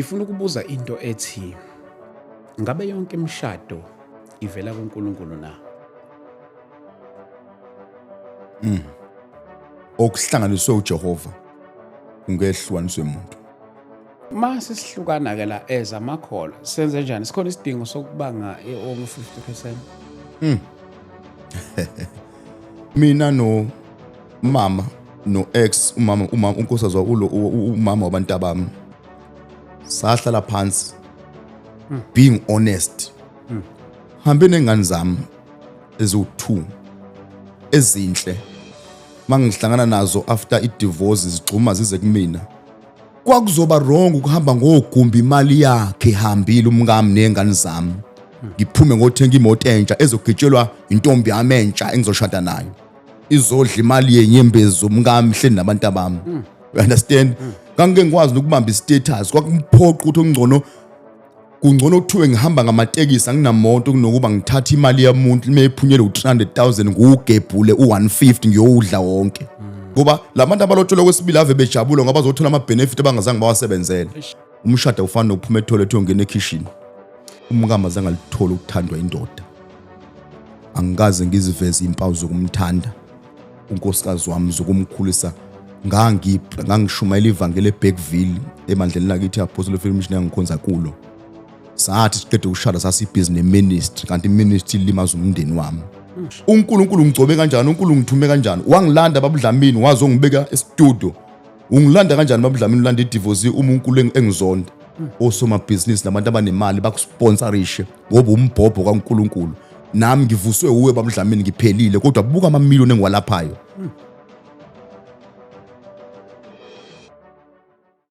Ngifuna ukubuza into ethi ngabe yonke imishado ivela kuNkulunkulu na? Okuhlanganiswe uJehova ungehlukaniswe umuntu. Mase sihlukana ke la ezamakholwa senze kanjani? Sikhona isidingo sokubanga over 50%. Mina no mama no ex umama unkosazwa umama wabantu abami sahlala phansi being honest. Hambe nengane zami ezu2 ezinhle mangihlangana nazo after i-divorce zigcuma zize kumina. Kwakuzoba wrong ukuhamba ngogumbi imali yakhe ihambile umngami nengane zami. Ngiphume ngothenga imoto entsha ezogitshelwa intombi yami entsha engizoshada nayo. Izodla imali yenyembezi zomngami hle nabantu abami. You understand? Kange ngikwazi ukubamba istatus kwakumphoqa ukuthi kungcono kuthiwe ngihamba ngamatekisi anginamoto kunokuba ngithatha imali yomuntu mayiphunyele u300,000 ngugebhule u150 ngiyowudla wonke. Ngoba labantu abalotshelwa kwesibili ave bejabula ngoba bazothola ama benefit abangazange bawasebenzele. Umshado ufana nokuphuma etoilet uyongena ekitchen. Umngama azange alithola ukuthandwa indoda. Angikaze ngiziveze impawu zokumthanda unkosikazi wami zokumkhulisa. Ngangishumayela ivangeli eBackville emandleni lakithi Apostle of Mission ngikhonza kulo. Sathi siqede ukushada sasibhiziness ministry kanti ministry limaza umndeni wami. uNkulunkulu ngigcobe kanjani, uNkulunkulu ngithume kanjani. Wangilanda babudlamini wazongibeka e-studio. Ungilanda kanjani babudlamini ulanda idivorce uNkulunkulu engizonda. Osoma business nabantu abanemali bakusponsorishe ngoba umbhobho kaNkulunkulu. Nami ngivuswe uwe babudlamini ngiphelile kodwa buka ama million engiwalaphayo.